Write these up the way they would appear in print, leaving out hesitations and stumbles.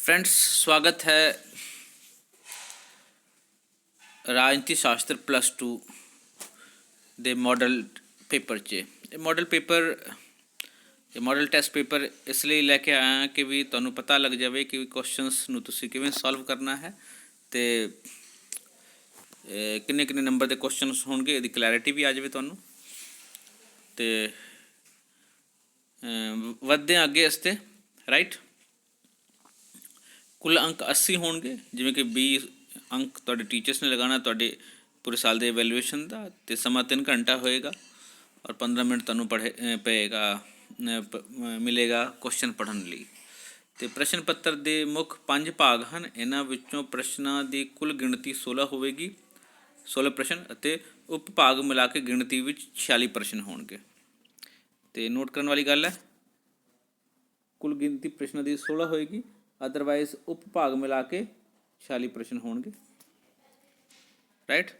Friends, स्वागत है राजनीति शास्त्र +2 ਦੇ ਮਾਡਲ ਪੇਪਰ 'ਚ। ਇਹ ਮਾਡਲ ਟੈਸਟ ਪੇਪਰ ਇਸ ਲਈ ਲੈ ਕੇ ਆਇਆ ਕਿ ਵੀ ਤੁਹਾਨੂੰ ਪਤਾ ਲੱਗ ਜਾਵੇ ਕਿ ਕੁਐਸਚਨਸ ਨੂੰ ਤੁਸੀਂ ਕਿਵੇਂ ਸੋਲਵ ਕਰਨਾ ਹੈ ਅਤੇ ਕਿੰਨੇ ਨੰਬਰ ਦੇ ਕੁਐਸਚਨਸ ਹੋਣਗੇ, ਇਹਦੀ ਕਲੈਰਿਟੀ ਵੀ ਆ ਜਾਵੇ ਤੁਹਾਨੂੰ। ਅਤੇ ਵੱਧਦੇ ਹਾਂ ਅੱਗੇ ਇਸ 'ਤੇ, ਰਾਈਟ। ਕੁੱਲ ਅੰਕ 80 ਹੋਣਗੇ, ਜਿਵੇਂ ਕਿ 20 ਅੰਕ ਤੁਹਾਡੇ ਟੀਚਰਸ ਨੇ ਲਗਾਉਣਾ ਤੁਹਾਡੇ ਪੂਰੇ ਸਾਲ ਦੇ ਐਵੈਲੂਏਸ਼ਨ ਦਾ, ਅਤੇ ਸਮਾਂ 3 ਘੰਟਾ ਹੋਏਗਾ ਔਰ 15 ਮਿੰਟ ਤੁਹਾਨੂੰ ਮਿਲੇਗਾ ਕੁਐਸਚਨ ਪੜ੍ਹਨ ਲਈ। ਅਤੇ ਪ੍ਰਸ਼ਨ ਪੱਤਰ ਦੇ ਮੁੱਖ 5 ਭਾਗ ਹਨ। ਇਹਨਾਂ ਵਿੱਚੋਂ ਪ੍ਰਸ਼ਨਾਂ ਦੀ ਕੁੱਲ ਗਿਣਤੀ 16 ਹੋਵੇਗੀ, 16 ਪ੍ਰਸ਼ਨ, ਅਤੇ ਉਪ ਭਾਗ ਮਿਲਾ ਕੇ ਗਿਣਤੀ ਵਿੱਚ 46 ਪ੍ਰਸ਼ਨ ਹੋਣਗੇ। ਅਤੇ ਨੋਟ ਕਰਨ ਵਾਲੀ ਗੱਲ ਹੈ, ਕੁੱਲ ਗਿਣਤੀ ਪ੍ਰਸ਼ਨਾਂ ਦੀ 16 ਹੋਏਗੀ, ਅਦਰਵਾਈਜ਼ ਉਪ ਭਾਗ ਮਿਲਾ ਕੇ 46 ਪ੍ਰਸ਼ਨ ਹੋਣਗੇ, ਰਾਈਟ।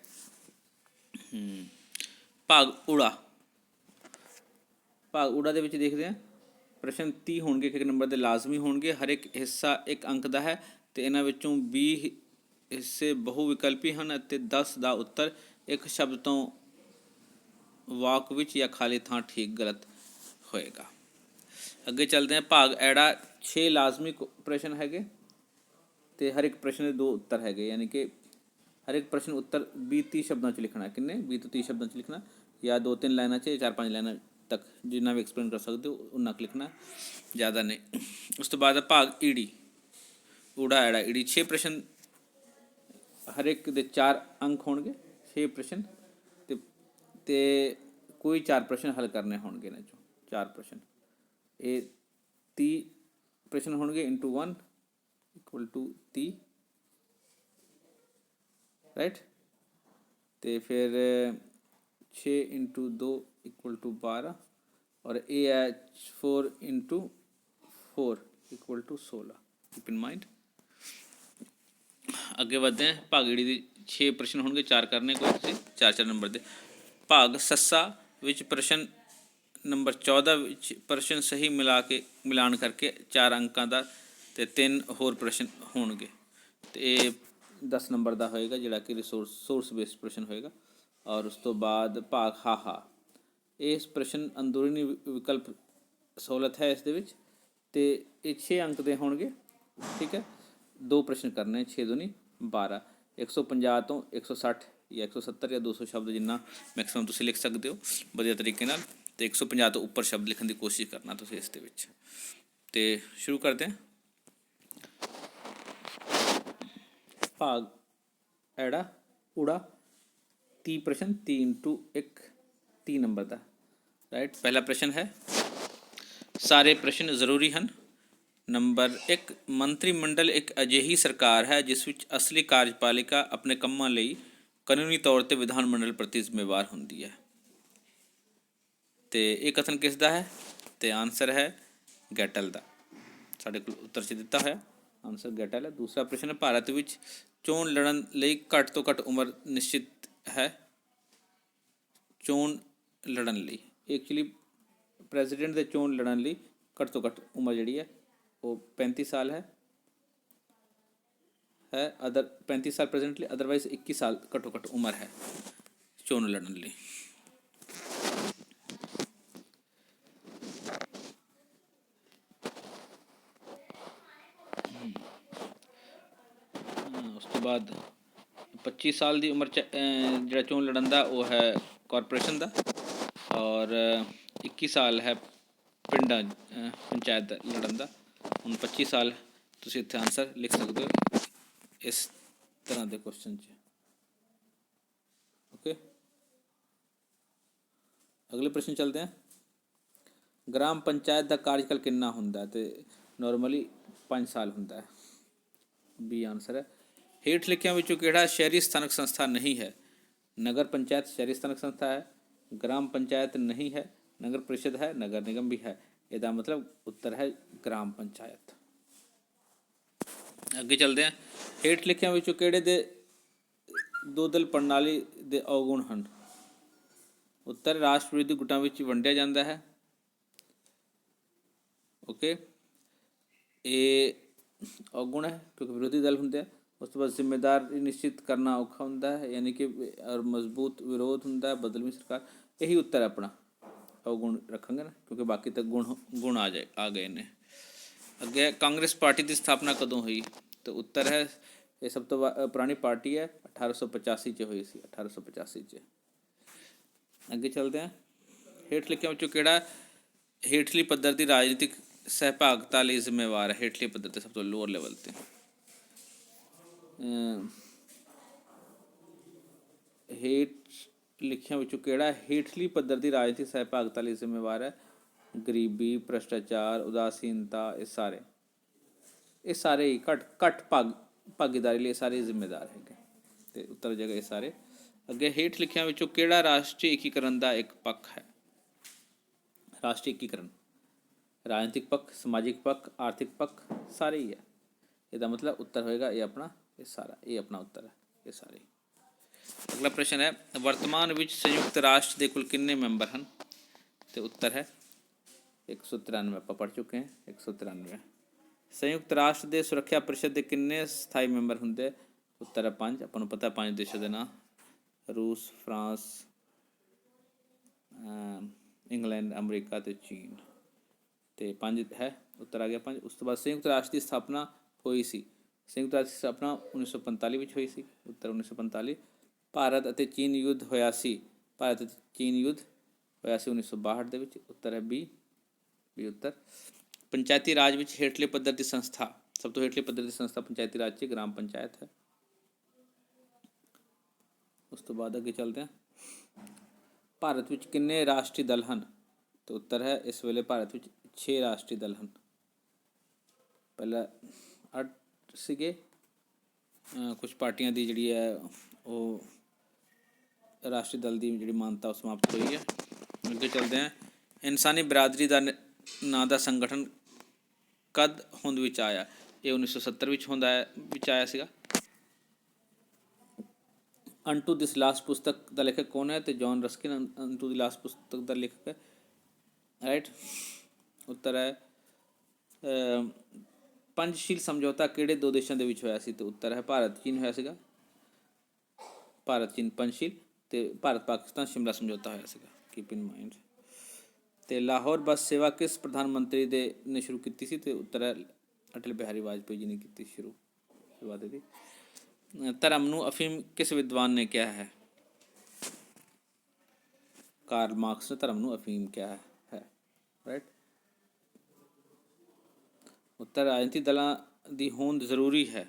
ਭਾਗ ਊੜਾ ਦੇ ਵਿੱਚ ਦੇਖਦੇ ਹਾਂ, ਪ੍ਰਸ਼ਨ 30 ਹੋਣਗੇ, ਇੱਕ ਨੰਬਰ ਦੇ ਲਾਜ਼ਮੀ ਹੋਣਗੇ, ਹਰ ਇੱਕ ਹਿੱਸਾ 1 ਅੰਕ ਦਾ ਹੈ, ਅਤੇ ਇਹਨਾਂ ਵਿੱਚੋਂ 20 ਹਿੱਸੇ ਬਹੁ ਵਿਕਲਪੀ ਹਨ ਅਤੇ 10 ਦਾ ਉੱਤਰ ਇੱਕ ਸ਼ਬਦ ਤੋਂ ਵਾਕ ਵਿੱਚ ਜਾਂ ਖਾਲੀ ਥਾਂ ਠੀਕ ਗਲਤ ਹੋਏਗਾ। ਅੱਗੇ ਚੱਲਦੇ ਹਾਂ, ਭਾਗ ਐੜਾ 6 ਲਾਜ਼ਮੀ ਪ੍ਰਸ਼ਨ ਹੈਗੇ ਅਤੇ ਹਰ ਇੱਕ ਪ੍ਰਸ਼ਨ ਦੇ 2 ਉੱਤਰ ਹੈਗੇ, ਯਾਨੀ ਕਿ ਹਰ ਇੱਕ ਪ੍ਰਸ਼ਨ ਉੱਤਰ 20-30 ਸ਼ਬਦਾਂ 'ਚ ਲਿਖਣਾ। ਕਿੰਨੇ? 20 ਤੋਂ 30 ਸ਼ਬਦਾਂ 'ਚ ਲਿਖਣਾ, ਜਾਂ 2-3 ਲਾਈਨਾਂ 'ਚ, 4-5 ਲਾਈਨਾਂ ਤੱਕ ਜਿੰਨਾ ਵੀ ਐਕਸਪਲੇਨ ਕਰ ਸਕਦੇ ਹੋ ਉਨਾ ਕੁ ਲਿਖਣਾ, ਜ਼ਿਆਦਾ ਨਹੀਂ। ਉਸ ਤੋਂ ਬਾਅਦ ਭਾਗ ਈੜੀ, ਊੜਾ ਐੜਾ ਈੜੀ 6 ਪ੍ਰਸ਼ਨ, ਹਰ ਇੱਕ ਦੇ 4 ਅੰਕ ਹੋਣਗੇ, 6 ਪ੍ਰਸ਼ਨ, ਅਤੇ ਕੋਈ 4 ਪ੍ਰਸ਼ਨ ਹੱਲ ਕਰਨੇ ਹੋਣਗੇ। ਇਹਨਾਂ 'ਚੋਂ 4 ਪ੍ਰਸ਼ਨ, ਇਹ 30 ਪ੍ਰਸ਼ਨ ਹੋਣਗੇ ਇੰਟੂ 1 = 30, ਰਾਈਟ। ਅਤੇ ਫਿਰ 6 × 2 = 12, ਔਰ ਇਹ ਹੈ 4 × 4 = 16, ਕੀਪ ਇਨ ਮਾਈਂਡ। ਅੱਗੇ ਵੱਧਦੇ ਹਾਂ, ਭਾਗ ਈੜੀ ਦੇ 6 ਪ੍ਰਸ਼ਨ ਹੋਣਗੇ, 4 ਕਰਨੇ ਕੋਈ ਤੁਸੀਂ 4-4 ਨੰਬਰ ਦੇ। ਭਾਗ ਸੱਸਾ ਵਿੱਚ ਪ੍ਰਸ਼ਨ ਨੰਬਰ 14 ਵਿੱਚ ਪ੍ਰਸ਼ਨ ਸਹੀ ਮਿਲਾਨ ਕਰਕੇ 4 ਅੰਕਾਂ ਦਾ ਅਤੇ 3 ਹੋਰ ਪ੍ਰਸ਼ਨ ਹੋਣਗੇ, ਅਤੇ ਇਹ 10 ਨੰਬਰ ਦਾ ਹੋਏਗਾ, ਜਿਹੜਾ ਕਿ ਸੋਰਸ ਬੇਸਡ ਪ੍ਰਸ਼ਨ ਹੋਏਗਾ। ਔਰ ਉਸ ਤੋਂ ਬਾਅਦ ਭਾਗ ਹਾਹਾ, ਇਸ ਪ੍ਰਸ਼ਨ ਅੰਦਰੂਨੀ ਵਿਕਲਪ ਸਹੂਲਤ ਹੈ ਇਸ ਦੇ ਵਿੱਚ, ਅਤੇ ਇਹ 6 ਅੰਕ ਦੇ ਹੋਣਗੇ, ਠੀਕ ਹੈ। 2 ਪ੍ਰਸ਼ਨ ਕਰਨੇ, 6 ਦੂਣੀ 12, 150 ਤੋਂ 160 ਜਾਂ 170 ਜਾਂ 200 ਸ਼ਬਦ ਜਿੰਨਾ ਮੈਕਸੀਮਮ ਤੁਸੀਂ ਲਿਖ ਸਕਦੇ ਹੋ ਵਧੀਆ ਤਰੀਕੇ ਨਾਲ, ਅਤੇ 150 ਤੋਂ ਉੱਪਰ ਸ਼ਬਦ ਲਿਖਣ ਦੀ ਕੋਸ਼ਿਸ਼ ਕਰਨਾ ਤੁਸੀਂ ਇਸ ਦੇ ਵਿੱਚ। ਅਤੇ ਸ਼ੁਰੂ ਕਰਦੇ ਹਾਂ। ਭਾਗ ਐੜਾ ਊੜਾ 30 ਪ੍ਰਸ਼ਨ, 3 × 1 30 ਨੰਬਰ ਦਾ, ਰਾਈਟ। ਪਹਿਲਾ ਪ੍ਰਸ਼ਨ ਹੈ, ਸਾਰੇ ਪ੍ਰਸ਼ਨ ਜ਼ਰੂਰੀ ਹਨ। ਨੰਬਰ 1, ਮੰਤਰੀ ਮੰਡਲ ਇੱਕ ਅਜਿਹੀ ਸਰਕਾਰ ਹੈ ਜਿਸ ਵਿੱਚ ਅਸਲੀ ਕਾਰਜਪਾਲਿਕਾ ਆਪਣੇ ਕੰਮਾਂ ਲਈ ਕਾਨੂੰਨੀ ਤੌਰ 'ਤੇ ਵਿਧਾਨ ਮੰਡਲ ਪ੍ਰਤੀ ਜ਼ਿੰਮੇਵਾਰ ਹੁੰਦੀ ਹੈ। ਅਤੇ ਇਹ ਕਥਨ ਕਿਸ ਦਾ ਹੈ? ਅਤੇ ਆਨਸਰ ਹੈ ਗੈਟਲ ਦਾ, ਸਾਡੇ ਕੋਲ ਉੱਤਰ 'ਚ ਦਿੱਤਾ ਹੋਇਆ ਆਨਸਰ ਗੈਟਲ ਹੈ। ਦੂਸਰਾ ਪ੍ਰਸ਼ਨ ਹੈ, ਭਾਰਤ ਵਿੱਚ ਚੋਣ ਲੜਨ ਲਈ ਘੱਟ ਤੋਂ ਘੱਟ ਉਮਰ ਨਿਸ਼ਚਿਤ ਹੈ। ਚੋਣ ਲੜਨ ਲਈ, ਐਕਚੁਅਲੀ ਪ੍ਰੈਜ਼ੀਡੈਂਟ ਦੇ ਚੋਣ ਲੜਨ ਲਈ ਘੱਟ ਤੋਂ ਘੱਟ ਉਮਰ ਜਿਹੜੀ ਹੈ ਉਹ 35 ਸਾਲ ਹੈ 35 ਸਾਲ ਪ੍ਰੈਜ਼ੈਂਟਲੀ, ਅਦਰਵਾਈਜ਼ 21 ਸਾਲ ਘੱਟੋ ਘੱਟ ਉਮਰ ਹੈ ਚੋਣ ਲੜਨ ਲਈ। ਉਸ ਤੋਂ ਬਾਅਦ 25 ਸਾਲ ਦੀ ਉਮਰ 'ਚ ਜਿਹੜਾ ਚੋਣ ਲੜਨ ਦਾ ਉਹ ਹੈ ਕਾਰਪੋਰੇਸ਼ਨ ਦਾ, ਔਰ 21 ਸਾਲ ਹੈ ਪੰਚਾਇਤ ਲੜਨ ਦਾ। ਹੁਣ 25 ਸਾਲ ਤੁਸੀਂ ਇੱਥੇ ਆਨਸਰ ਲਿਖ ਸਕਦੇ ਹੋ ਇਸ ਤਰ੍ਹਾਂ ਦੇ ਕੁਐਸਚਨ 'ਚ, ਓਕੇ। ਅਗਲੇ ਪ੍ਰਸ਼ਨ ਚੱਲਦੇ ਹਾਂ, ਗ੍ਰਾਮ ਪੰਚਾਇਤ ਦਾ ਕਾਰਜਕਾਲ ਕਿੰਨਾ ਹੁੰਦਾ? ਅਤੇ ਨੋਰਮਲੀ 5 ਸਾਲ ਹੁੰਦਾ ਹੈ, B ਆਨਸਰ ਹੈ। ਹੇਠ ਲਿਖਿਆਂ ਵਿੱਚੋਂ ਕਿਹੜਾ ਸ਼ਹਿਰੀ ਸਥਾਨਕ ਸੰਸਥਾ ਨਹੀਂ ਹੈ? ਨਗਰ ਪੰਚਾਇਤ ਸ਼ਹਿਰੀ ਸਥਾਨਕ ਸੰਸਥਾ ਹੈ, ਗ੍ਰਾਮ ਪੰਚਾਇਤ ਨਹੀਂ ਹੈ, ਨਗਰ ਪ੍ਰੀਸ਼ਦ ਹੈ, ਨਗਰ ਨਿਗਮ ਵੀ ਹੈ। ਇਹਦਾ ਮਤਲਬ ਉੱਤਰ ਹੈ ਗ੍ਰਾਮ ਪੰਚਾਇਤ। ਅੱਗੇ ਚੱਲਦੇ ਹਾਂ, ਹੇਠ ਲਿਖਿਆਂ ਵਿੱਚੋਂ ਕਿਹੜੇ ਦੇ 2 ਦਲ ਪ੍ਰਣਾਲੀ ਦੇ ਔਗੁਣ ਹਨ? ਉੱਤਰ ਰਾਸ਼ਟਰ ਵਿਰੋਧੀ ਗੁੱਟਾਂ ਵਿੱਚ ਵੰਡਿਆ ਜਾਂਦਾ ਹੈ, ਓਕੇ। ਇਹ ਔਗੁਣ ਹੈ ਕਿਉਂਕਿ ਵਿਰੋਧੀ ਦਲ ਹੁੰਦੇ ਆ। ਉਸ ਤੋਂ ਬਾਅਦ ਜ਼ਿੰਮੇਦਾਰੀ ਨਿਸ਼ਚਿਤ ਕਰਨਾ ਔਖਾ ਹੁੰਦਾ ਹੈ, ਯਾਨੀ ਕਿ ਔਰ ਮਜ਼ਬੂਤ ਵਿਰੋਧ ਹੁੰਦਾ ਹੈ, ਬਦਲਵੀਂ ਸਰਕਾਰ। ਇਹੀ ਉੱਤਰ ਹੈ ਆਪਣਾ, ਔਗੁਣ ਰੱਖਾਂਗੇ ਨਾ ਕਿਉਂਕਿ ਬਾਕੀ ਤਾਂ ਗੁਣ ਆ ਗਏ ਨੇ। ਅੱਗੇ ਕਾਂਗਰਸ ਪਾਰਟੀ ਦੀ ਸਥਾਪਨਾ ਕਦੋਂ ਹੋਈ? ਤਾਂ ਉੱਤਰ ਹੈ ਇਹ ਸਭ ਤੋਂ ਪੁਰਾਣੀ ਪਾਰਟੀ ਹੈ, 1885 'ਚ ਹੋਈ ਸੀ, 1885 'ਚ। ਅੱਗੇ ਚੱਲਦੇ ਹਾਂ। ਹੇਠ ਲਿਖਿਆਂ ਵਿੱਚੋਂ ਕਿਹੜਾ ਹੇਠਲੀ ਪੱਧਰ ਦੀ ਰਾਜਨੀਤਿਕ ਸਹਿਭਾਗਤਾ ਲਈ ਜ਼ਿੰਮੇਵਾਰ ਹੈ? ਹੇਠਲੇ ਪੱਧਰ 'ਤੇ, ਸਭ ਤੋਂ ਲੋਅਰ ਲੈਵਲ 'ਤੇ। ਹੇਠ ਲਿਖਿਆਂ ਵਿੱਚੋਂ ਕਿਹੜਾ ਹੇਠਲੀ ਪੱਧਰ ਦੀ ਰਾਜਨੀਤਿਕ ਸਹਿਭਾਗਤਾ ਲਈ ਜ਼ਿੰਮੇਵਾਰ ਹੈ? ਗਰੀਬੀ, ਭ੍ਰਿਸ਼ਟਾਚਾਰ, ਉਦਾਸੀਨਤਾ, ਇਹ ਸਾਰੇ ਹੀ ਘੱਟ ਭਾਗੀਦਾਰੀ ਲਈ ਸਾਰੇ ਜ਼ਿੰਮੇਦਾਰ ਹੈਗੇ, ਅਤੇ ਉੱਤਰ ਜਗ੍ਹਾ ਇਹ ਸਾਰੇ। ਅੱਗੇ ਹੇਠ ਲਿਖਿਆਂ ਵਿੱਚੋਂ ਕਿਹੜਾ ਰਾਸ਼ਟਰੀ ਏਕੀਕਰਨ ਦਾ ਇੱਕ ਪੱਖ ਹੈ? ਰਾਸ਼ਟਰੀ ਏਕੀਕਰਨ, ਰਾਜਨੀਤਿਕ ਪੱਖ, ਸਮਾਜਿਕ ਪੱਖ, ਆਰਥਿਕ ਪੱਖ, ਸਾਰੇ ਹੀ ਹੈ। ਇਹਦਾ ਮਤਲਬ ਉੱਤਰ ਹੋਏਗਾ ਇਹ ਆਪਣਾ, ਇਹ ਸਾਰਾ, ਇਹ ਆਪਣਾ ਉੱਤਰ ਹੈ, ਇਹ ਸਾਰੇ। ਅਗਲਾ ਪ੍ਰਸ਼ਨ ਹੈ, ਵਰਤਮਾਨ ਵਿੱਚ ਸੰਯੁਕਤ ਰਾਸ਼ਟਰ ਦੇ ਕੁੱਲ ਕਿੰਨੇ ਮੈਂਬਰ ਹਨ? ਅਤੇ ਉੱਤਰ ਹੈ 193। ਆਪਾਂ ਪੜ੍ਹ ਚੁੱਕੇ ਹਾਂ 193। ਸੰਯੁਕਤ ਰਾਸ਼ਟਰ ਦੇ ਸੁਰੱਖਿਆ ਪਰਿਸ਼ਦ ਦੇ ਕਿੰਨੇ ਸਥਾਈ ਮੈਂਬਰ ਹੁੰਦੇ? ਉੱਤਰ ਹੈ 5। ਆਪਾਂ ਨੂੰ ਪਤਾ 5 ਦੇਸ਼ਾਂ ਦੇ ਨਾਂ, ਰੂਸ, ਫਰਾਂਸ, ਇੰਗਲੈਂਡ, ਅਮਰੀਕਾ ਅਤੇ ਚੀਨ, ਅਤੇ 5 ਹੈ, ਉੱਤਰ ਆ ਗਿਆ 5। ਉਸ ਤੋਂ ਬਾਅਦ ਸੰਯੁਕਤ ਰਾਸ਼ਟਰ ਦੀ ਸਥਾਪਨਾ ਹੋਈ ਸੀ, ਸੰਯੁਕਤ ਰਾਸ਼ਟਰ ਦੀ ਸਥਾਪਨਾ 1945 ਵਿੱਚ ਹੋਈ ਸੀ, ਉੱਤਰ 1945। ਭਾਰਤ ਅਤੇ ਚੀਨ ਯੁੱਧ ਹੋਇਆ ਸੀ, ਭਾਰਤ ਅਤੇ ਚੀਨ ਯੁੱਧ ਹੋਇਆ ਸੀ 1962 ਦੇ ਵਿੱਚ, ਉੱਤਰ ਹੈ ਬੀ ਉੱਤਰ। ਪੰਚਾਇਤੀ ਰਾਜ ਵਿੱਚ ਹੇਠਲੇ ਪੱਧਰ ਦੀ ਸੰਸਥਾ, ਸਭ ਤੋਂ ਹੇਠਲੇ ਪੱਧਰ ਦੀ ਸੰਸਥਾ ਪੰਚਾਇਤੀ ਰਾਜ 'ਚ ਗ੍ਰਾਮ ਪੰਚਾਇਤ ਹੈ। ਉਸ ਤੋਂ ਬਾਅਦ ਅੱਗੇ ਚੱਲਦੇ ਹਾਂ। ਭਾਰਤ ਵਿੱਚ ਕਿੰਨੇ ਰਾਸ਼ਟਰੀ ਦਲ ਹਨ? ਤਾਂ ਉੱਤਰ ਹੈ ਇਸ ਵੇਲੇ ਭਾਰਤ ਵਿੱਚ 6 ਰਾਸ਼ਟਰੀ ਦਲ ਹਨ। ਪਹਿਲਾਂ 8 ਸੀਗੇ, ਕੁਛ ਪਾਰਟੀਆਂ ਦੀ ਜਿਹੜੀ ਹੈ ਉਹ ਰਾਸ਼ਟਰੀ ਦਲ ਦੀ ਜਿਹੜੀ ਮਾਨਤਾ ਉਹ ਸਮਾਪਤ ਹੋਈ ਹੈ। ਅੱਗੇ ਚੱਲਦੇ ਹਾਂ। ਇਨਸਾਨੀ ਬਰਾਦਰੀ ਦਾ ਨਾਂ ਦਾ ਸੰਗਠਨ ਕਦ ਹੋਂਦ ਵਿੱਚ ਆਇਆ? ਇਹ 1970 ਵਿੱਚ ਆਇਆ ਸੀਗਾ। ਅੰਟੂ ਦਿਸ ਲਾਸਟ ਪੁਸਤਕ ਦਾ ਲੇਖਕ ਕੌਣ ਹੈ? ਅਤੇ ਜੌਨ ਰਸਕਿਨ ਅੰਟੂ ਦੀ ਲਾਸਟ ਪੁਸਤਕ ਦਾ ਲੇਖਕ ਹੈ, ਰਾਈਟ। ਉੱਤਰ ਹੈ ਪੰਚਸ਼ੀਲ ਸਮਝੌਤਾ ਕਿਹੜੇ 2 ਦੇਸ਼ਾਂ ਦੇ ਵਿੱਚ ਹੋਇਆ ਸੀ? ਅਤੇ ਉੱਤਰ ਹੈ ਭਾਰਤ ਚੀਨ ਹੋਇਆ ਸੀਗਾ, ਭਾਰਤ ਚੀਨ ਪੰਚਸ਼ੀਲ, ਅਤੇ ਭਾਰਤ ਪਾਕਿਸਤਾਨ ਸ਼ਿਮਲਾ ਸਮਝੌਤਾ ਹੋਇਆ ਸੀਗਾ, ਕੀਪ ਇਨ ਮਾਈਂਡ। ਅਤੇ ਲਾਹੌਰ ਬੱਸ ਸੇਵਾ ਕਿਸ ਪ੍ਰਧਾਨ ਮੰਤਰੀ ਨੇ ਸ਼ੁਰੂ ਕੀਤੀ ਸੀ? ਅਤੇ ਉੱਤਰ ਹੈ ਅਟਲ ਬਿਹਾਰੀ ਵਾਜਪੇਈ ਜੀ ਨੇ ਕੀਤੀ ਸ਼ੁਰੂਆਤ ਇਹਦੀ। ਧਰਮ ਨੂੰ ਅਫੀਮ ਕਿਸ ਵਿਦਵਾਨ ਨੇ ਕਿਹਾ ਹੈ? ਕਾਰਲ ਮਾਰਕਸ ਨੇ ਧਰਮ ਨੂੰ ਅਫੀਮ ਕਿਹਾ ਹੈ, ਰਾਈਟ। ਉੱਤਰ ਰਾਜਨੀਤਿਕ ਦਲਾਂ ਦੀ ਹੋਂਦ ਜ਼ਰੂਰੀ ਹੈ।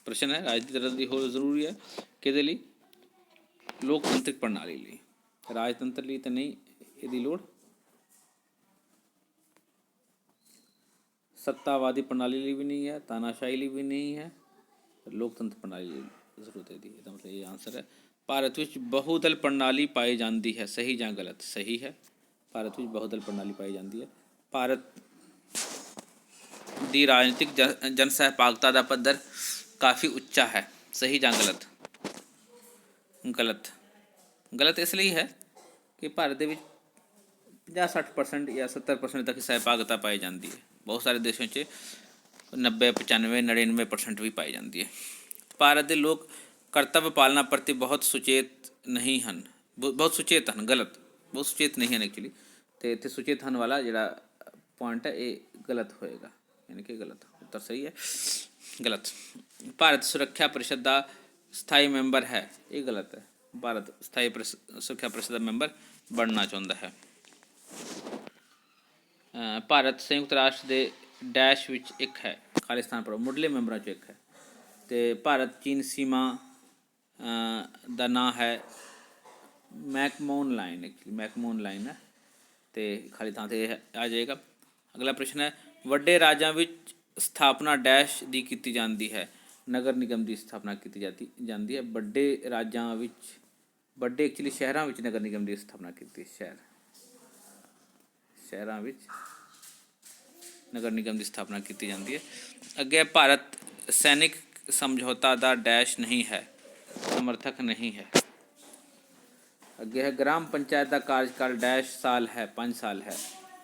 ਪ੍ਰਸ਼ਨ ਹੈ ਰਾਜਨੀਤਿਕ ਦਲਾਂ ਦੀ ਹੋਂਦ ਜ਼ਰੂਰੀ ਹੈ ਕਿਹਦੇ ਲਈ? ਲੋਕਤੰਤਰਿਕ ਪ੍ਰਣਾਲੀ ਲਈ, ਰਾਜਤੰਤਰ ਲਈ ਤਾਂ ਨਹੀਂ ਇਹਦੀ ਲੋੜ, ਸੱਤਾਵਾਦੀ ਪ੍ਰਣਾਲੀ ਲਈ ਵੀ ਨਹੀਂ ਹੈ, ਤਾਨਾਸ਼ਾਹੀ ਲਈ ਵੀ ਨਹੀਂ ਹੈ, ਲੋਕਤੰਤਰ ਪ੍ਰਣਾਲੀ ਲਈ ਜ਼ਰੂਰਤ ਹੈ ਇਹਦੀ। ਇਹਦਾ ਮਤਲਬ ਇਹ ਆਨਸਰ ਹੈ। ਭਾਰਤ ਵਿੱਚ ਬਹੁਦਲ ਪ੍ਰਣਾਲੀ ਪਾਈ ਜਾਂਦੀ ਹੈ, ਸਹੀ ਜਾਂ ਗਲਤ? ਸਹੀ ਹੈ, ਭਾਰਤ ਵਿੱਚ ਬਹੁਦਲ ਪ੍ਰਣਾਲੀ ਪਾਈ ਜਾਂਦੀ ਹੈ। ਭਾਰਤ ਦੀ ਰਾਜਨੀਤਿਕ ਜਨ ਸਹਿਭਾਗਤਾ ਦਾ ਪੱਧਰ ਕਾਫੀ ਉੱਚਾ ਹੈ, ਸਹੀ ਜਾਂ ਗਲਤ? ਗਲਤ ਇਸ ਲਈ ਹੈ ਕਿ ਭਾਰਤ ਦੇ ਵਿੱਚ 50-60% ਜਾਂ 70% ਤੱਕ ਸਹਿਭਾਗਤਾ ਪਾਈ ਜਾਂਦੀ ਹੈ। ਬਹੁਤ ਸਾਰੇ ਦੇਸ਼ਾਂ 'ਚ 90, 95, 99% ਵੀ ਪਾਈ ਜਾਂਦੀ ਹੈ। ਭਾਰਤ ਦੇ ਲੋਕ ਕਰਤੱਵ ਪਾਲਣਾ ਪ੍ਰਤੀ ਬਹੁਤ ਸੁਚੇਤ ਨਹੀਂ ਹਨ, ਬਹੁਤ ਸੁਚੇਤ ਹਨ, ਗਲਤ, ਬਹੁਤ ਸੁਚੇਤ ਨਹੀਂ ਹਨ ਐਕਚੁਅਲੀ। ਅਤੇ ਇੱਥੇ ਸੁਚੇਤ ਹਨ ਵਾਲਾ ਜਿਹੜਾ ਪੁਆਇੰਟ ਹੈ ਇਹ ਗਲਤ ਹੋਏਗਾ, ਯਾਨੀ ਕਿ ਗਲਤ। ਉੱਤਰ ਸਹੀ ਹੈ, ਗਲਤ। ਭਾਰਤ ਸੁਰੱਖਿਆ ਪਰਿਸ਼ਦ ਦਾ ਸਥਾਈ ਮੈਂਬਰ ਹੈ, ਇਹ ਗਲਤ ਹੈ। ਭਾਰਤ ਸਥਾਈ ਸੁਰੱਖਿਆ ਪਰਿਸ਼ਦ ਦਾ ਮੈਂਬਰ ਬਣਨਾ ਚਾਹੁੰਦਾ ਹੈ। ਭਾਰਤ ਸੰਯੁਕਤ ਰਾਸ਼ਟਰ ਦੇ ਡੈਸ਼ ਵਿੱਚ ਇੱਕ ਹੈ, ਖਾਲਿਸਤਾਨ ਪਰ ਮੁੱਢਲੇ ਮੈਂਬਰਾਂ 'ਚੋਂ ਇੱਕ ਹੈ। ਅਤੇ ਭਾਰਤ ਚੀਨ ਸੀਮਾ ਦਾ ਨਾਂ ਹੈ McMahon line, actually McMahon line ਹੈ, ਅਤੇ ਖਾਲੀ ਥਾਂ 'ਤੇ ਆ ਜਾਏਗਾ। ਅਗਲਾ ਪ੍ਰਸ਼ਨ ਹੈ, ਵੱਡੇ ਰਾਜਾਂ ਵਿੱਚ ਸਥਾਪਨਾ ਡੈਸ਼ ਦੀ ਕੀਤੀ ਜਾਂਦੀ ਹੈ? ਨਗਰ ਨਿਗਮ ਦੀ ਸਥਾਪਨਾ ਕੀਤੀ ਜਾਂਦੀ ਹੈ। ਵੱਡੇ ਰਾਜਾਂ ਵਿੱਚ, ਵੱਡੇ ਐਕਚੁਅਲੀ ਸ਼ਹਿਰਾਂ ਵਿੱਚ ਨਗਰ ਨਿਗਮ ਦੀ ਸਥਾਪਨਾ ਕੀਤੀ, ਸ਼ਹਿਰਾਂ ਵਿੱਚ ਨਗਰ ਨਿਗਮ ਦੀ ਸਥਾਪਨਾ ਕੀਤੀ ਜਾਂਦੀ ਹੈ। ਅੱਗੇ ਭਾਰਤ ਸੈਨਿਕ ਸਮਝੌਤਾ ਦਾ ਡੈਸ਼ ਨਹੀਂ ਹੈ, ਸਮਰਥਕ ਨਹੀਂ ਹੈ। ਅੱਗੇ ਹੈ ਗ੍ਰਾਮ ਪੰਚਾਇਤ ਦਾ ਕਾਰਜਕਾਲ ਡੈਸ਼ ਸਾਲ ਹੈ? 5 ਸਾਲ ਹੈ।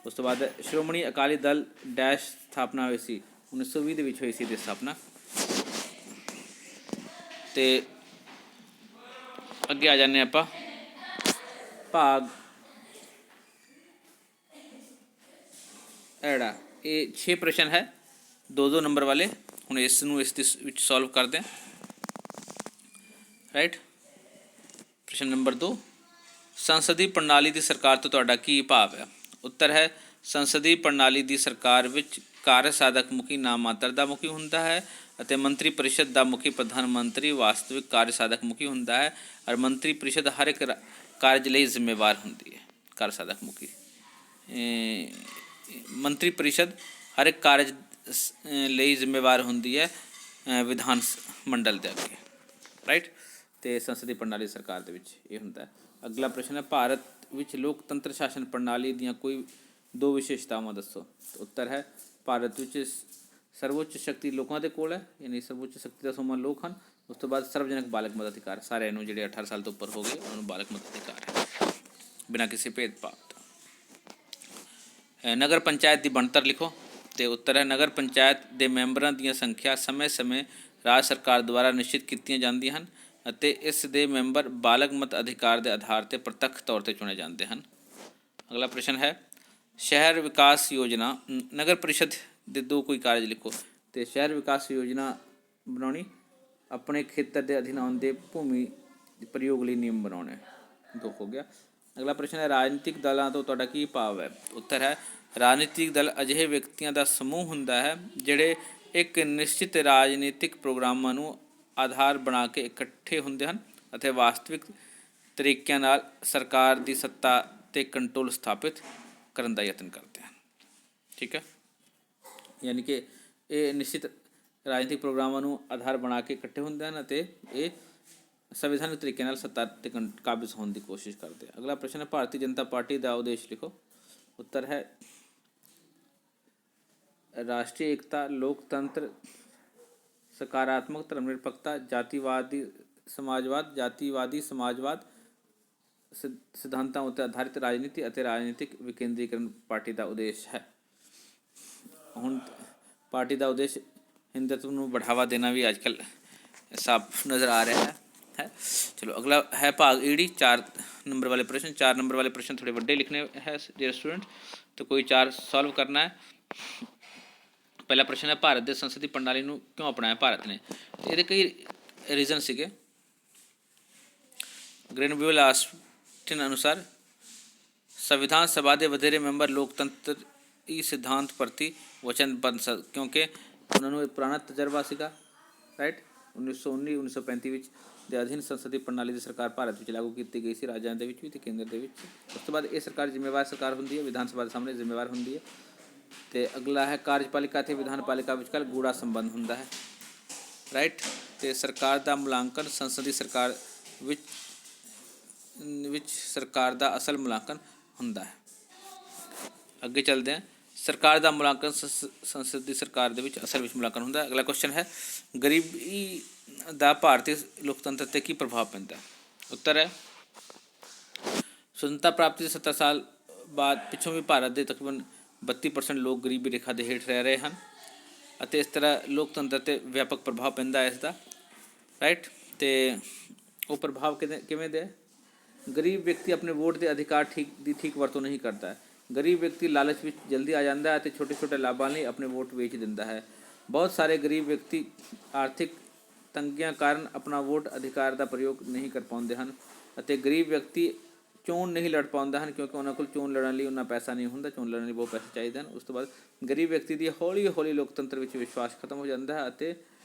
ਉਸ ਤੋਂ ਬਾਅਦ ਸ਼੍ਰੋਮਣੀ ਅਕਾਲੀ ਦਲ ਡੈਸ਼ ਸਥਾਪਨਾ ਹੋਈ ਸੀ? 1920 ਦੇ ਵਿੱਚ ਹੋਈ ਸੀ ਇਹਦੀ ਸਥਾਪਨਾ। ਤੇ ਅੱਗੇ ਆ ਜਾਂਦੇ ਆਪਾਂ ਭਾਗ ਐੜਾ। ਇਹ 6 ਪ੍ਰਸ਼ਨ ਹੈ, 2-2 ਨੰਬਰ ਵਾਲੇ। ਹੁਣ ਇਸ ਨੂੰ ਇਸ ਦੇ ਵਿੱਚ ਸੋਲਵ ਕਰਦੇ ਹਾਂ। ਰਾਈਟ। ਪ੍ਰਸ਼ਨ ਨੰਬਰ 2, ਸੰਸਦੀ ਪ੍ਰਣਾਲੀ ਦੀ ਸਰਕਾਰ ਤੋਂ ਤੁਹਾਡਾ ਕੀ ਭਾਵ ਹੈ? ਉੱਤਰ ਹੈ ਸੰਸਦੀ ਪ੍ਰਣਾਲੀ ਦੀ ਸਰਕਾਰ ਵਿੱਚ ਕਾਰਜ ਸਾਧਕ ਮੁਖੀ ਨਾਮ ਮਾਤਰ ਦਾ ਮੁਖੀ ਹੁੰਦਾ ਹੈ ਅਤੇ ਮੰਤਰੀ ਪਰਿਸ਼ਦ ਦਾ ਮੁਖੀ ਪ੍ਰਧਾਨ ਮੰਤਰੀ ਵਾਸਤਵਿਕ ਕਾਰਜ ਸਾਧਕ ਮੁਖੀ ਹੁੰਦਾ ਹੈ ਔਰ ਮੰਤਰੀ ਪਰਿਸ਼ਦ ਹਰ ਇੱਕ ਕਾਰਜ ਲਈ ਜ਼ਿੰਮੇਵਾਰ ਹੁੰਦੀ ਹੈ। ਕਾਰਜ ਸਾਧਕ ਮੁਖੀ ਮੰਤਰੀ ਪਰਿਸ਼ਦ ਹਰ ਇੱਕ ਕਾਰਜ ਲਈ ਜ਼ਿੰਮੇਵਾਰ ਹੁੰਦੀ ਹੈ ਵਿਧਾਨ ਮੰਡਲ ਦੇ ਅੱਗੇ। ਰਾਈਟ। ਅਤੇ ਸੰਸਦੀ ਪ੍ਰਣਾਲੀ ਸਰਕਾਰ ਦੇ ਵਿੱਚ ਇਹ ਹੁੰਦਾ ਹੈ। ਅਗਲਾ ਪ੍ਰਸ਼ਨ ਹੈ ਭਾਰਤ ਵਿੱਚ ਲੋਕਤੰਤਰ ਸ਼ਾਸਨ ਪ੍ਰਣਾਲੀ ਦੀਆਂ ਕੋਈ 2 ਵਿਸ਼ੇਸ਼ਤਾਵਾਂ ਦੱਸੋ। ਉੱਤਰ ਹੈ ਭਾਰਤ ਵਿੱਚ ਸਰਵਉੱਚ ਸ਼ਕਤੀ ਲੋਕਾਂ ਦੇ ਕੋਲ ਹੈ, ਯਾਨੀ ਸਰਵਉੱਚ ਸ਼ਕਤੀ ਦਾ ਸੋਮਾ ਲੋਕ ਹਨ। ਉਸ ਤੋਂ ਬਾਅਦ ਸਰਵਜਨਕ ਬਾਲਕ ਮਤ ਅਧਿਕਾਰ, ਸਾਰਿਆਂ ਨੂੰ ਜਿਹੜੇ 18 ਸਾਲ ਤੋਂ ਉੱਪਰ ਹੋ ਗਏ ਉਹਨਾਂ ਨੂੰ ਬਾਲਕ ਮਤ ਅਧਿਕਾਰ ਹੈ ਬਿਨਾਂ ਕਿਸੇ ਭੇਦਭਾਵ ਤੋਂ। ਨਗਰ ਪੰਚਾਇਤ ਦੀ ਬਣਤਰ ਲਿਖੋ। ਅਤੇ ਉੱਤਰ ਹੈ ਨਗਰ ਪੰਚਾਇਤ ਦੇ ਮੈਂਬਰਾਂ ਦੀਆਂ ਸੰਖਿਆ ਸਮੇਂ-ਸਮੇਂ ਰਾਜ ਸਰਕਾਰ ਦੁਆਰਾ ਨਿਸ਼ਚਿਤ ਕੀਤੀਆਂ ਜਾਂਦੀਆਂ ਹਨ ਅਤੇ ਇਸ ਦੇ ਮੈਂਬਰ ਬਾਲਗ ਮਤ ਅਧਿਕਾਰ ਦੇ ਆਧਾਰ 'ਤੇ ਪ੍ਰਤੱਖ ਤੌਰ 'ਤੇ ਚੁਣੇ ਜਾਂਦੇ ਹਨ। ਅਗਲਾ ਪ੍ਰਸ਼ਨ ਹੈ ਸ਼ਹਿਰ ਵਿਕਾਸ ਯੋਜਨਾ। ਨਗਰ ਪਰਿਸ਼ਦ ਦੇ 2 ਕੋਈ ਕਾਰਜ ਲਿਖੋ। ਅਤੇ ਸ਼ਹਿਰ ਵਿਕਾਸ ਯੋਜਨਾ ਬਣਾਉਣੀ, ਆਪਣੇ ਖੇਤਰ ਦੇ ਅਧੀਨ ਆਉਂਦੇ ਭੂਮੀ ਪ੍ਰਯੋਗ ਲਈ ਨਿਯਮ ਬਣਾਉਣੇ। 2 ਹੋ ਗਿਆ। ਅਗਲਾ ਪ੍ਰਸ਼ਨ ਹੈ ਰਾਜਨੀਤਿਕ ਦਲਾਂ ਤੋਂ ਤੁਹਾਡਾ ਕੀ ਭਾਵ ਹੈ? ਉੱਤਰ ਹੈ ਰਾਜਨੀਤਿਕ ਦਲ ਅਜਿਹੇ ਵਿਅਕਤੀਆਂ ਦਾ ਸਮੂਹ ਹੁੰਦਾ ਹੈ ਜਿਹੜੇ ਇੱਕ ਨਿਸ਼ਚਿਤ ਰਾਜਨੀਤਿਕ ਪ੍ਰੋਗਰਾਮਾਂ ਨੂੰ ਆਧਾਰ ਬਣਾ ਕੇ ਇਕੱਠੇ ਹੁੰਦੇ ਹਨ ਅਤੇ ਵਾਸਤਵਿਕ ਤਰੀਕਿਆਂ ਨਾਲ ਸਰਕਾਰ ਦੀ ਸੱਤਾ 'ਤੇ ਕੰਟਰੋਲ ਸਥਾਪਿਤ ਕਰਨ ਦਾ ਯਤਨ ਕਰਦੇ ਹਨ। ਠੀਕ ਹੈ, ਯਾਨੀ ਕਿ ਇਹ ਨਿਸ਼ਚਿਤ ਰਾਜਨੀਤਿਕ ਪ੍ਰੋਗਰਾਮਾਂ ਨੂੰ ਆਧਾਰ ਬਣਾ ਕੇ ਇਕੱਠੇ ਹੁੰਦੇ ਹਨ ਅਤੇ ਇਹ ਸੰਵਿਧਾਨਕ ਤਰੀਕੇ ਨਾਲ ਸੱਤਾ 'ਤੇ ਕਾਬਜ਼ ਹੋਣ ਦੀ ਕੋਸ਼ਿਸ਼ ਕਰਦੇ ਹਨ। ਅਗਲਾ ਪ੍ਰਸ਼ਨ ਹੈ ਭਾਰਤੀ ਜਨਤਾ ਪਾਰਟੀ ਦਾ ਉਦੇਸ਼ ਲਿਖੋ। ਉੱਤਰ ਹੈ ਰਾਸ਼ਟਰੀ ਏਕਤਾ, ਲੋਕਤੰਤਰ, ਸਕਾਰਾਤਮਕ ਧਰਮ ਨਿਰਪੱਖਤਾ, ਜਾਤੀਵਾਦੀ ਸਮਾਜਵਾਦ ਸਿਧਾਂਤਾਂ ਉੱਤੇ ਆਧਾਰਿਤ ਰਾਜਨੀਤੀ ਅਤੇ ਰਾਜਨੀਤਿਕ ਵਿਕੇਂਦਰੀਕਰਨ ਪਾਰਟੀ ਦਾ ਉਦੇਸ਼ ਹੈ। ਹੁਣ ਪਾਰਟੀ ਦਾ ਉਦੇਸ਼ ਹਿੰਦੂਤਵ ਨੂੰ ਬੜਾਵਾ ਦੇਣਾ ਵੀ ਅੱਜ ਕੱਲ੍ਹ ਸਾਫ਼ ਨਜ਼ਰ ਆ ਰਿਹਾ ਹੈ। ਚਲੋ ਅਗਲਾ ਹੈ ਭਾਗ ਈਡੀ। 4 ਨੰਬਰ ਵਾਲੇ ਪ੍ਰਸ਼ਨ। 4 ਨੰਬਰ ਵਾਲੇ ਪ੍ਰਸ਼ਨ ਥੋੜ੍ਹੇ ਵੱਡੇ ਲਿਖਣੇ ਹੈ ਡੀਅਰ ਸਟੂਡੈਂਟ, ਤਾਂ ਕੋਈ 4 ਸੋਲਵ ਕਰਨਾ ਹੈ। ਪਹਿਲਾ ਪ੍ਰਸ਼ਨ ਹੈ ਭਾਰਤ ਦੇ ਸੰਸਦੀ ਪ੍ਰਣਾਲੀ ਨੂੰ ਕਿਉਂ ਅਪਣਾਇਆ ਭਾਰਤ ਨੇ? ਇਹਦੇ ਕਈ ਰੀਜ਼ਨ ਸੀਗੇ। ਗ੍ਰੈਨਵਿਲ ਆਸਟਿਨ ਅਨੁਸਾਰ ਸੰਵਿਧਾਨ ਸਭਾ ਦੇ ਵਧੇਰੇ ਮੈਂਬਰ ਲੋਕਤੰਤਰੀ ਸਿਧਾਂਤ ਪ੍ਰਤੀ ਵਚਨਬੱਧ ਸਨ ਕਿਉਂਕਿ ਉਹਨਾਂ ਨੂੰ ਇਹ ਪੁਰਾਣਾ ਤਜਰਬਾ ਸੀਗਾ। ਰਾਈਟ। 1919-1935 ਵਿੱਚ ਦੇ ਅਧੀਨ ਸੰਸਦੀ ਪ੍ਰਣਾਲੀ ਦੀ ਸਰਕਾਰ ਭਾਰਤ ਵਿੱਚ ਲਾਗੂ ਕੀਤੀ ਗਈ ਸੀ, ਰਾਜਾਂ ਦੇ ਵਿੱਚ ਵੀ ਅਤੇ ਕੇਂਦਰ ਦੇ ਵਿੱਚ। ਉਸ ਤੋਂ ਬਾਅਦ ਇਹ ਸਰਕਾਰ ਜ਼ਿੰਮੇਵਾਰ ਸਰਕਾਰ ਹੁੰਦੀ ਹੈ, ਵਿਧਾਨ ਸਭਾ ਦੇ ਸਾਹਮਣੇ ਜ਼ਿੰਮੇਵਾਰ ਹੁੰਦੀ ਹੈ। ਅਤੇ ਅਗਲਾ ਹੈ ਕਾਰਜਪਾਲਿਕਾ ਅਤੇ ਵਿਧਾਨ ਪਾਲਿਕਾ ਵਿਚਕਾਰ ਗੂੜਾ ਸੰਬੰਧ ਹੁੰਦਾ ਹੈ। ਰਾਈਟ। ਅਤੇ ਸਰਕਾਰ ਦਾ ਮੁਲਾਂਕਣ ਸੰਸਦੀ ਸਰਕਾਰ ਵਿੱਚ ਸਰਕਾਰ ਦਾ ਅਸਲ ਮੁਲਾਂਕਣ ਹੁੰਦਾ ਹੈ। ਅੱਗੇ ਚੱਲਦੇ ਹਾਂ। ਸਰਕਾਰ ਦਾ ਮੁਲਾਂਕਣ ਸੰਸਦੀ ਸਰਕਾਰ ਦੇ ਵਿੱਚ ਅਸਲ ਵਿੱਚ ਮੁਲਾਂਕਣ ਹੁੰਦਾ ਹੈ। ਅਗਲਾ ਕੁਐਸਚਨ ਹੈ ਗਰੀਬੀ ਦਾ ਭਾਰਤੀ ਲੋਕਤੰਤਰ 'ਤੇ ਕੀ ਪ੍ਰਭਾਵ ਪੈਂਦਾ? ਉੱਤਰ ਹੈ ਸੁਤੰਤਰਤਾ ਪ੍ਰਾਪਤੀ ਦੇ 70 ਸਾਲ ਬਾਅਦ ਪਿੱਛੋਂ ਵੀ ਭਾਰਤ ਦੇ ਤਕਰੀਬਨ 32% ਲੋਕ ਗਰੀਬੀ ਰੇਖਾ ਦੇ ਹੇਠ ਰਹਿ ਰਹੇ ਹਨ ਅਤੇ ਇਸ ਤਰ੍ਹਾਂ ਲੋਕਤੰਤਰ 'ਤੇ ਵਿਆਪਕ ਪ੍ਰਭਾਵ ਪੈਂਦਾ ਹੈ ਇਸ ਦਾ। ਰਾਈਟ। ਅਤੇ ਉਹ ਪ੍ਰਭਾਵ ਕਿਵੇਂ ਦੇ? ਗਰੀਬ ਵਿਅਕਤੀ ਆਪਣੇ ਵੋਟ ਦੇ ਅਧਿਕਾਰ ਦੀ ਠੀਕ ਵਰਤੋਂ ਨਹੀਂ ਕਰਦਾ ਹੈ। ਗਰੀਬ ਵਿਅਕਤੀ ਲਾਲਚ ਵਿੱਚ ਜਲਦੀ ਆ ਜਾਂਦਾ ਹੈ ਅਤੇ ਛੋਟੇ ਲਾਭਾਂ ਲਈ ਆਪਣੇ ਵੋਟ ਵੇਚ ਦਿੰਦਾ ਹੈ। ਬਹੁਤ ਸਾਰੇ ਗਰੀਬ ਵਿਅਕਤੀ ਆਰਥਿਕ ਤੰਗੀਆਂ ਕਾਰਨ ਆਪਣਾ ਵੋਟ ਅਧਿਕਾਰ ਦਾ ਪ੍ਰਯੋਗ ਨਹੀਂ ਕਰ ਪਾਉਂਦੇ ਹਨ ਅਤੇ ਗਰੀਬ ਵਿਅਕਤੀ ਚੋਣ ਨਹੀਂ ਲੜ ਪਾਉਂਦੇ ਹਨ ਕਿਉਂਕਿ ਉਹਨਾਂ ਕੋਲ ਚੋਣ ਲੜਨ ਲਈ ਉਹਨਾਂ ਪੈਸਾ ਨਹੀਂ ਹੁੰਦਾ। ਚੋਣ ਲੜਨ ਲਈ ਬਹੁਤ ਪੈਸੇ ਚਾਹੀਦੇ ਹਨ। ਉਸ ਤੋਂ ਬਾਅਦ ਗਰੀਬ ਵਿਅਕਤੀ ਦੀ ਹੌਲੀ ਲੋਕਤੰਤਰ ਵਿੱਚ ਵਿਸ਼ਵਾਸ ਖਤਮ ਹੋ ਜਾਂਦਾ ਹੈ ਅਤੇ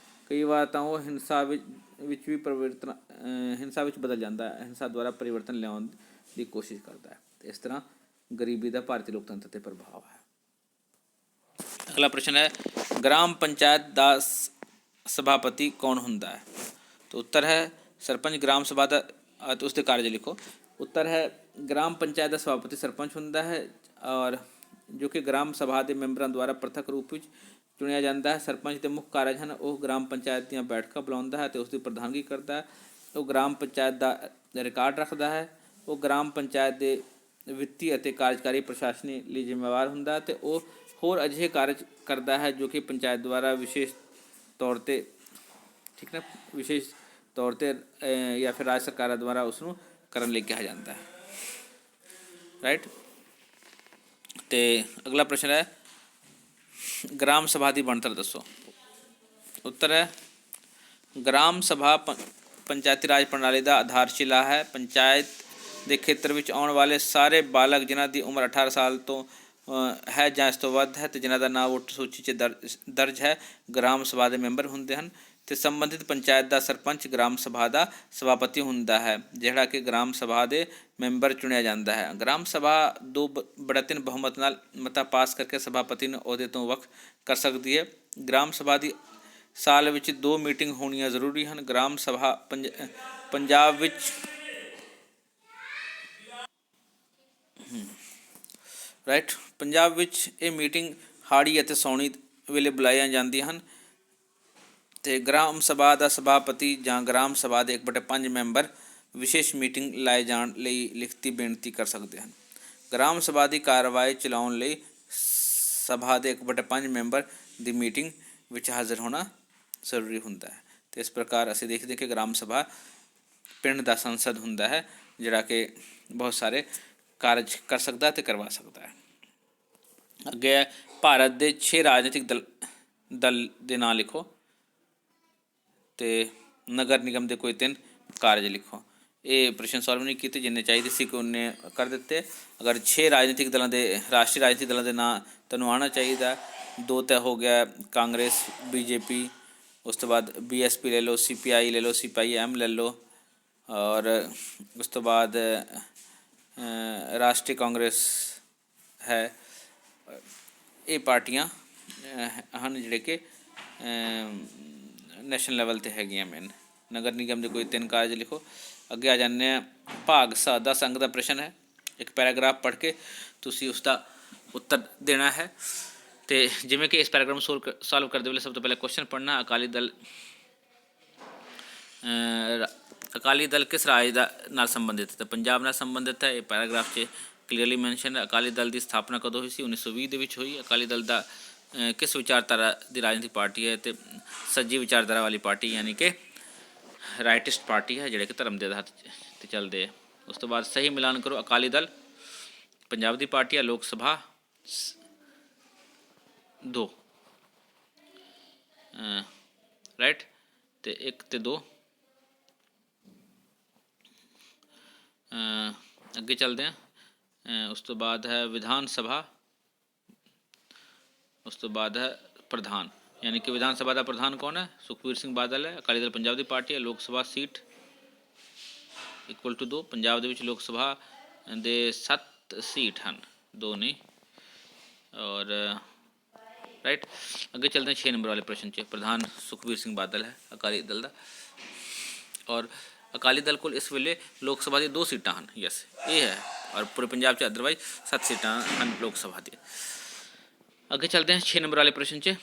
ਕਈ ਵਾਰ ਤਾਂ ਉਹ ਹਿੰਸਾ ਵਿੱਚ ਬਦਲ ਜਾਂਦਾ ਹੈ, ਹਿੰਸਾ ਦੁਆਰਾ ਪਰਿਵਰਤਨ ਲਿਆਉਣ ਦੀ ਕੋਸ਼ਿਸ਼ ਕਰਦਾ ਹੈ। ਇਸ ਤਰ੍ਹਾਂ ਗਰੀਬੀ ਦਾ ਭਾਰਤੀ ਲੋਕਤੰਤਰ 'ਤੇ ਪ੍ਰਭਾਵ ਹੈ। ਅਗਲਾ ਪ੍ਰਸ਼ਨ ਹੈ ਗ੍ਰਾਮ ਪੰਚਾਇਤ ਦਾ ਸਭਾਪਤੀ ਕੌਣ ਹੁੰਦਾ ਹੈ? ਤਾਂ ਉੱਤਰ ਹੈ ਸਰਪੰਚ। ਗ੍ਰਾਮ ਸਭਾ ਦਾ ਅਤੇ ਉਸਦੇ ਕਾਰਜ ਲਿਖੋ। ਉੱਤਰ ਹੈ ਗ੍ਰਾਮ ਪੰਚਾਇਤ ਦਾ ਸਭਾਪਤੀ ਸਰਪੰਚ ਹੁੰਦਾ ਹੈ ਔਰ ਜੋ ਕਿ ਗ੍ਰਾਮ ਸਭਾ ਦੇ ਮੈਂਬਰਾਂ ਦੁਆਰਾ ਪ੍ਰਤੱਖ ਰੂਪ ਵਿੱਚ ਚੁਣਿਆ ਜਾਂਦਾ ਹੈ। ਸਰਪੰਚ ਦੇ ਮੁੱਖ ਕਾਰਜ ਹਨ ਉਹ ਗ੍ਰਾਮ ਪੰਚਾਇਤ ਦੀਆਂ ਬੈਠਕਾਂ ਬੁਲਾਉਂਦਾ ਹੈ ਅਤੇ ਉਸ ਦੀ ਪ੍ਰਧਾਨਗੀ ਕਰਦਾ ਹੈ। ਉਹ ਗ੍ਰਾਮ ਪੰਚਾਇਤ ਦਾ ਰਿਕਾਰਡ ਰੱਖਦਾ ਹੈ। ਉਹ ਗ੍ਰਾਮ ਪੰਚਾਇਤ ਦੇ ਵਿੱਤੀ ਅਤੇ ਕਾਰਜਕਾਰੀ ਪ੍ਰਸ਼ਾਸਨੀ ਲਈ ਜ਼ਿੰਮੇਵਾਰ ਹੁੰਦਾ ਅਤੇ ਉਹ ਹੋਰ ਅਜਿਹੇ ਕਾਰਜ ਕਰਦਾ ਹੈ ਜੋ ਕਿ ਪੰਚਾਇਤ ਦੁਆਰਾ ਵਿਸ਼ੇਸ਼ ਤੌਰ 'ਤੇ ਠੀਕ ਨਾ ਵਿਸ਼ੇਸ਼ ਤੌਰ 'ਤੇ ਜਾਂ ਫਿਰ ਰਾਜ ਸਰਕਾਰਾਂ ਦੁਆਰਾ ਉਸ ਨੂੰ ਕਰਨ ਲਈ ਕਿਹਾ ਜਾਂਦਾ ਹੈ। ਰਾਈਟ। ਅਤੇ ਅਗਲਾ ਪ੍ਰਸ਼ਨ ਹੈ ਗ੍ਰਾਮ ਸਭਾ ਦੀ ਬਣਤਰ ਦੱਸੋ। ਉੱਤਰ ਹੈ ਗ੍ਰਾਮ ਸਭਾ ਪੰਚਾਇਤੀ ਰਾਜ ਪ੍ਰਣਾਲੀ ਦਾ ਆਧਾਰਸ਼ਿਲਾ ਹੈ। ਪੰਚਾਇਤ ਦੇ ਖੇਤਰ ਵਿੱਚ ਆਉਣ ਵਾਲੇ ਸਾਰੇ ਬਾਲਗ ਜਿਨ੍ਹਾਂ ਦੀ ਉਮਰ 18 ਸਾਲ ਤੋਂ ਹੈ ਜਾਂ ਇਸ ਤੋਂ ਵੱਧ ਹੈ ਅਤੇ ਜਿਨ੍ਹਾਂ ਦਾ ਨਾਂ ਵੋਟਰ ਸੂਚੀ 'ਚ ਦਰਜ ਹੈ ਗ੍ਰਾਮ ਸਭਾ ਦੇ ਮੈਂਬਰ ਹੁੰਦੇ ਹਨ। ਅਤੇ ਸੰਬੰਧਿਤ ਪੰਚਾਇਤ ਦਾ ਸਰਪੰਚ ਗ੍ਰਾਮ ਸਭਾ ਦਾ ਸਭਾਪਤੀ ਹੁੰਦਾ ਹੈ ਜਿਹੜਾ ਕਿ ਗ੍ਰਾਮ ਸਭਾ ਦੇ ਮੈਂਬਰ ਚੁਣਿਆ ਜਾਂਦਾ ਹੈ। ਗ੍ਰਾਮ ਸਭਾ 2/3 ਬਹੁਮਤ ਨਾਲ ਮਤਾ ਪਾਸ ਕਰਕੇ ਸਭਾਪਤੀ ਨੂੰ ਅਹੁਦੇ ਤੋਂ ਵੱਖ ਕਰ ਸਕਦੀ ਹੈ। ਗ੍ਰਾਮ ਸਭਾ ਦੀ ਸਾਲ ਵਿੱਚ 2 ਮੀਟਿੰਗ ਹੋਣੀਆਂ ਜ਼ਰੂਰੀ ਹਨ। ਗ੍ਰਾਮ ਸਭਾ ਪੰਜਾਬ ਵਿੱਚ ਰਾਈਟ ਪੰਜਾਬ ਵਿੱਚ ਇਹ ਮੀਟਿੰਗ ਹਾੜੀ ਅਤੇ ਸਾਉਣੀ ਵੇਲੇ ਬੁਲਾਈਆਂ ਜਾਂਦੀਆਂ ਹਨ ਅਤੇ ਗ੍ਰਾਮ ਸਭਾ ਦਾ ਸਭਾਪਤੀ ਜਾਂ ਗ੍ਰਾਮ ਸਭਾ ਦੇ 1/5 ਮੈਂਬਰ ਵਿਸ਼ੇਸ਼ ਮੀਟਿੰਗ ਲਾਏ ਜਾਣ ਲਈ ਲਿਖਤੀ ਬੇਨਤੀ ਕਰ ਸਕਦੇ ਹਨ। ਗ੍ਰਾਮ ਸਭਾ ਦੀ ਕਾਰਵਾਈ ਚਲਾਉਣ ਲਈ ਸਭਾ ਦੇ 1/5 ਮੈਂਬਰ ਦੀ ਮੀਟਿੰਗ ਵਿੱਚ ਹਾਜ਼ਰ ਹੋਣਾ ਜ਼ਰੂਰੀ ਹੁੰਦਾ ਹੈ। ਅਤੇ ਇਸ ਪ੍ਰਕਾਰ ਅਸੀਂ ਦੇਖਦੇ ਕਿ ਗ੍ਰਾਮ ਸਭਾ ਪਿੰਡ ਦਾ ਸੰਸਦ ਹੁੰਦਾ ਹੈ ਜਿਹੜਾ ਕਿ ਬਹੁਤ ਸਾਰੇ ਕਾਰਜ ਕਰ ਸਕਦਾ ਅਤੇ ਕਰਵਾ ਸਕਦਾ ਹੈ। ਅੱਗੇ ਹੈ ਭਾਰਤ ਦੇ 6 ਰਾਜਨੀਤਿਕ ਦਲ ਦੇ ਨਾਂ ਲਿਖੋ ਅਤੇ ਨਗਰ ਨਿਗਮ ਦੇ ਕੋਈ 3 ਕਾਰਜ ਲਿਖੋ। ਇਹ ਪ੍ਰਸ਼ਨ ਸੋਲਵ ਨਹੀਂ ਕੀਤੇ, ਜਿੰਨੇ ਚਾਹੀਦੇ ਸੀ ਕਿ ਉਹਨੇ ਕਰ ਦਿੱਤੇ। ਅਗਰ 6 ਰਾਜਨੀਤਿਕ ਦਲਾਂ ਦੇ ਰਾਸ਼ਟਰੀ ਰਾਜਨੀਤਿਕ ਦਲਾਂ ਦੇ ਨਾਂ ਤੁਹਾਨੂੰ ਆਉਣਾ ਚਾਹੀਦਾ। 2 ਤਾਂ ਹੋ ਗਿਆ ਕਾਂਗਰਸ BJP, ਉਸ ਤੋਂ ਬਾਅਦ BSP ਲੈ ਲਓ, CPI ਲੈ ਲਓ, CPIM ਲੈ ਲਓ ਔਰ ਉਸ ਤੋਂ ਬਾਅਦ ਰਾਸ਼ਟਰੀ ਕਾਂਗਰਸ ਹੈ। ਇਹ ਪਾਰਟੀਆਂ ਹਨ ਜਿਹੜੇ ਕਿ ਨੈਸ਼ਨਲ ਲੈਵਲ 'ਤੇ ਹੈਗੀਆਂ ਮੇਨ। ਨਗਰ ਨਿਗਮ ਦੇ ਕੋਈ 3 ਕਾਰਜ ਲਿਖੋ। ਅੱਗੇ ਆ ਜਾਂਦੇ ਹਾਂ ਭਾਗ ਸ 10 ਅੰਕ ਦਾ ਪ੍ਰਸ਼ਨ ਹੈ। ਇੱਕ ਪੈਰਾਗ੍ਰਾਫ ਪੜ੍ਹ ਕੇ ਤੁਸੀਂ ਉਸ ਦਾ ਉੱਤਰ ਦੇਣਾ ਹੈ। ਅਤੇ ਜਿਵੇਂ ਕਿ ਇਸ ਪੈਰਾਗ੍ਰਾਫ ਨੂੰ ਸੋਲਵ ਕਰਦੇ ਵੇਲੇ ਸਭ ਤੋਂ ਪਹਿਲਾਂ ਕੁਐਸਚਨ ਪੜ੍ਹਨਾ ਅਕਾਲੀ ਦਲ ਕਿਸ ਰਾਜ ਨਾਲ ਸੰਬੰਧਿਤ ਹੈ। ਪੰਜਾਬ ਨਾਲ ਸੰਬੰਧਿਤ ਹੈ। ਇਹ ਪੈਰਾਗ੍ਰਾਫ 'ਚ ਕਲੀਅਰਲੀ ਮੈਨਸ਼ਨ ਹੈ। ਅਕਾਲੀ ਦਲ ਦੀ ਸਥਾਪਨਾ ਕਦੋਂ ਹੋਈ ਸੀ? 1920 ਦੇ ਵਿੱਚ ਹੋਈ। ਅਕਾਲੀ ਦਲ ਦਾ ਕਿਸ ਵਿਚਾਰਧਾਰਾ ਦੀ ਰਾਜਨੀਤਿਕ ਪਾਰਟੀ ਹੈ? ਅਤੇ ਸੱਜੀ ਵਿਚਾਰਧਾਰਾ ਵਾਲੀ ਪਾਰਟੀ ਯਾਨੀ ਕਿ ਰਾਈਟਿਸਟ ਪਾਰਟੀ ਹੈ ਜਿਹੜੇ ਕਿ ਧਰਮ ਦੇ ਆਧਾਰ 'ਤੇ ਚੱਲਦੇ ਹੈ। ਉਸ ਤੋਂ ਬਾਅਦ ਸਹੀ ਮਿਲਾਨ ਕਰੋ। ਅਕਾਲੀ ਦਲ ਪੰਜਾਬ ਦੀ ਪਾਰਟੀ ਹੈ। ਲੋਕ ਸਭਾ 2 ਰਾਈਟ ਅਤੇ 1 ਅਤੇ 2 ਅੱਗੇ ਚੱਲਦੇ ਹਾਂ। ਉਸ ਤੋਂ ਬਾਅਦ ਹੈ ਵਿਧਾਨ ਸਭਾ, ਉਸ ਤੋਂ ਬਾਅਦ ਹੈ ਪ੍ਰਧਾਨ ਯਾਨੀ ਕਿ ਵਿਧਾਨ ਸਭਾ ਦਾ ਪ੍ਰਧਾਨ ਕੌਣ ਹੈ? ਸੁਖਬੀਰ ਸਿੰਘ ਬਾਦਲ ਹੈ। ਅਕਾਲੀ ਦਲ ਪੰਜਾਬ ਦੀ ਪਾਰਟੀ ਹੈ। ਲੋਕ ਸਭਾ ਸੀਟ = 2। ਪੰਜਾਬ ਦੇ ਵਿੱਚ ਲੋਕ ਸਭਾ ਦੇ 7 ਸੀਟ ਹਨ, 2 ਨਹੀਂ। ਔਰ ਰਾਈਟ ਅੱਗੇ ਚੱਲਦੇ ਹਾਂ 6 ਨੰਬਰ ਵਾਲੇ ਪ੍ਰਸ਼ਨ 'ਚ। ਪ੍ਰਧਾਨ ਸੁਖਬੀਰ ਸਿੰਘ ਬਾਦਲ ਹੈ ਅਕਾਲੀ ਦਲ ਦਾ ਔਰ ਅਕਾਲੀ ਦਲ ਕੋਲ ਇਸ ਵੇਲੇ ਲੋਕ ਸਭਾ ਦੀਆਂ 2 ਸੀਟਾਂ ਹਨ। ਯੈਸ ਇਹ ਹੈ ਔਰ ਪੂਰੇ ਪੰਜਾਬ 'ਚ ਅਦਰਵਾਈਜ਼ 7 ਸੀਟਾਂ ਹਨ ਲੋਕ ਸਭਾ ਦੀਆਂ। ਅੱਗੇ ਚੱਲਦੇ ਹਾਂ 6 ਨੰਬਰ ਵਾਲੇ ਪ੍ਰਸ਼ਨ 'ਚ।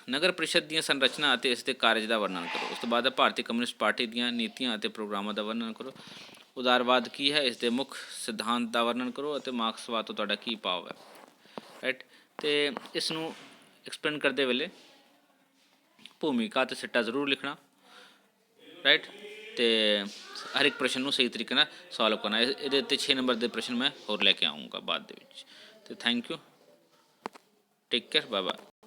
ਨਗਰ ਪ੍ਰੀਸ਼ਦ ਦੀਆਂ ਸੰਰਚਨਾ ਅਤੇ ਇਸ ਦੇ ਕਾਰਜ ਦਾ ਵਰਣਨ ਕਰੋ। ਉਸ ਤੋਂ ਬਾਅਦ ਭਾਰਤੀ ਕਮਿਊਨਿਸਟ ਪਾਰਟੀ ਦੀਆਂ ਨੀਤੀਆਂ ਅਤੇ ਪ੍ਰੋਗਰਾਮਾਂ ਦਾ ਵਰਣਨ ਕਰੋ। ਉਦਾਰਵਾਦ ਕੀ ਹੈ? ਇਸ ਦੇ ਮੁੱਖ ਸਿਧਾਂਤ ਦਾ ਵਰਣਨ ਕਰੋ ਅਤੇ ਮਾਰਕਸਵਾਦ ਤੋਂ ਤੁਹਾਡਾ ਕੀ ਭਾਵ ਹੈ? ਰਾਈਟ ਅਤੇ ਇਸ ਨੂੰ ਐਕਸਪਲੇਨ ਕਰਦੇ ਵੇਲੇ ਭੂਮਿਕਾ ਅਤੇ ਸਿੱਟਾ ਜ਼ਰੂਰ ਲਿਖਣਾ। ਰਾਈਟ ਅਤੇ ਹਰ ਇੱਕ ਪ੍ਰਸ਼ਨ ਨੂੰ ਸਹੀ ਤਰੀਕੇ ਨਾਲ ਸੋਲਵ ਕਰਨਾ। ਇਹਦੇ ਉੱਤੇ 6 ਨੰਬਰ ਦੇ ਪ੍ਰਸ਼ਨ ਮੈਂ ਹੋਰ ਲੈ ਕੇ ਆਊਂਗਾ ਬਾਅਦ ਦੇ ਵਿੱਚ। ਅਤੇ thank you, take care, bye bye.